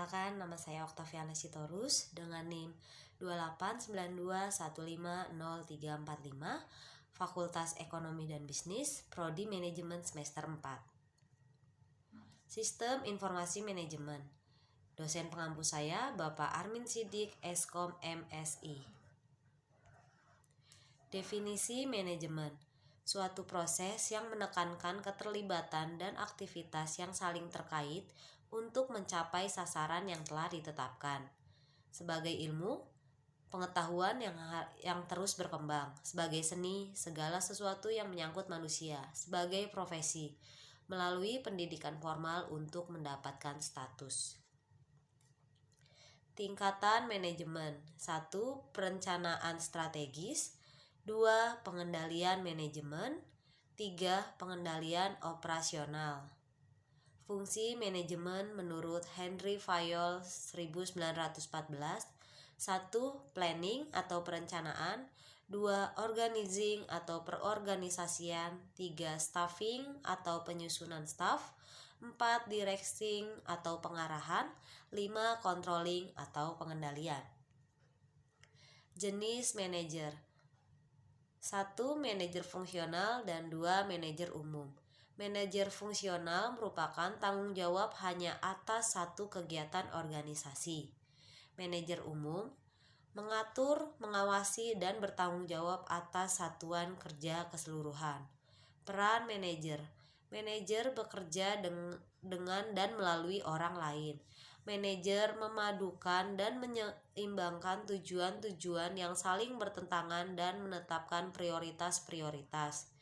Perkenalkan, nama saya Oktaviana Sitorus dengan NIM 2892150345, Fakultas Ekonomi dan Bisnis, Prodi Manajemen semester 4. Sistem Informasi Manajemen. Dosen pengampu saya Bapak Armin Sidik, Eskom MSI. Definisi manajemen: suatu proses yang menekankan keterlibatan dan aktivitas yang saling terkait untuk mencapai sasaran yang telah ditetapkan. Sebagai ilmu, pengetahuan yang terus berkembang. Sebagai seni, segala sesuatu yang menyangkut manusia. Sebagai profesi, melalui pendidikan formal untuk mendapatkan status. Tingkatan manajemen: 1. Perencanaan strategis. 2. Pengendalian manajemen. 3. Pengendalian operasional. Fungsi manajemen menurut Henry Fayol 1914: 1. Planning atau perencanaan. 2. Organizing atau perorganisasian. 3. Staffing atau penyusunan staf. 4. Directing atau pengarahan. 5. Controlling atau pengendalian. Jenis manajer: 1. Manajer fungsional dan 2. Manajer umum. Manajer fungsional merupakan tanggung jawab hanya atas satu kegiatan organisasi. Manajer umum mengatur, mengawasi, dan bertanggung jawab atas satuan kerja keseluruhan. Peran manajer: manajer bekerja dengan dan melalui orang lain. Manajer memadukan dan menyeimbangkan tujuan-tujuan yang saling bertentangan dan menetapkan prioritas-prioritas.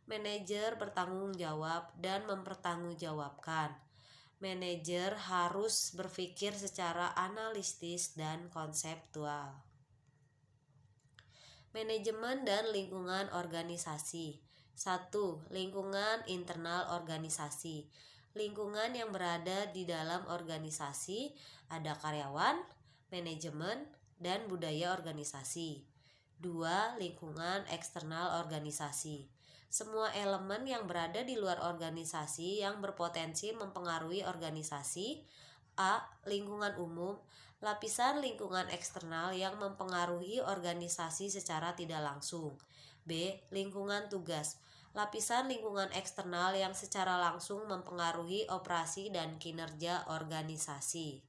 Manajer bertanggung jawab dan mempertanggungjawabkan. Manajer harus berpikir secara analitis dan konseptual. Manajemen dan lingkungan organisasi. 1. Lingkungan internal organisasi. Lingkungan yang berada di dalam organisasi ada karyawan, manajemen, dan budaya organisasi. 2. Lingkungan eksternal organisasi. Semua elemen yang berada di luar organisasi yang berpotensi mempengaruhi organisasi. A. Lingkungan umum. Lapisan lingkungan eksternal yang mempengaruhi organisasi secara tidak langsung. B. Lingkungan tugas. Lapisan lingkungan eksternal yang secara langsung mempengaruhi operasi dan kinerja organisasi.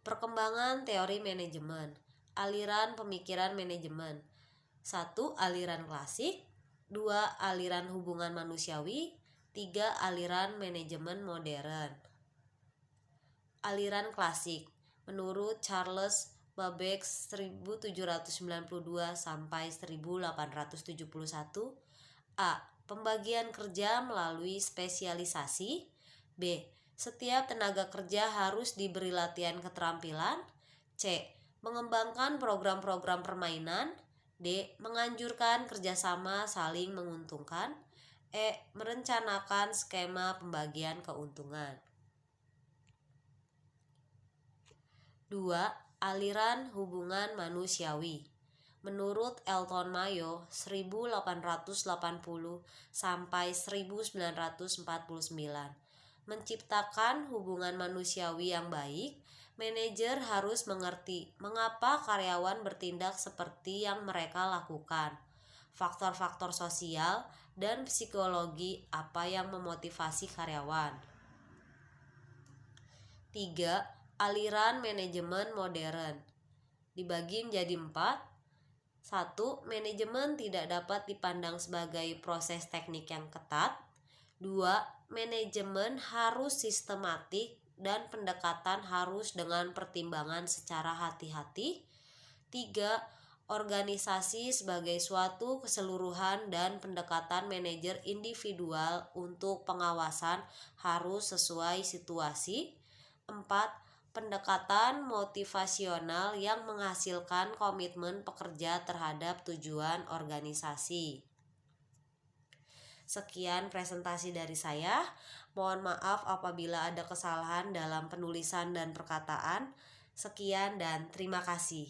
Perkembangan teori manajemen. Aliran pemikiran manajemen. 1. Aliran klasik. 2. Aliran hubungan manusiawi. 3. Aliran manajemen modern. Aliran klasik menurut Charles Babbage 1792 sampai 1871. A. Pembagian kerja melalui spesialisasi. B. Setiap tenaga kerja harus diberi latihan keterampilan. C. Mengembangkan program-program permainan. D. Menganjurkan kerjasama saling menguntungkan. E. Merencanakan skema pembagian keuntungan. 2. Aliran hubungan manusiawi menurut Elton Mayo 1880 sampai 1949. Menciptakan hubungan manusiawi yang baik, manajer harus mengerti mengapa karyawan bertindak seperti yang mereka lakukan, faktor-faktor sosial dan psikologi apa yang memotivasi karyawan. 3. Aliran manajemen modern dibagi menjadi 4. 1. Manajemen tidak dapat dipandang sebagai proses teknik yang ketat. 2. Manajemen harus sistematik dan pendekatan harus dengan pertimbangan secara hati-hati. 3. Organisasi sebagai suatu keseluruhan dan pendekatan manajer individual untuk pengawasan harus sesuai situasi. 4. Pendekatan motivasional yang menghasilkan komitmen pekerja terhadap tujuan organisasi. Sekian presentasi dari saya. Mohon maaf apabila ada kesalahan dalam penulisan dan perkataan. Sekian dan terima kasih.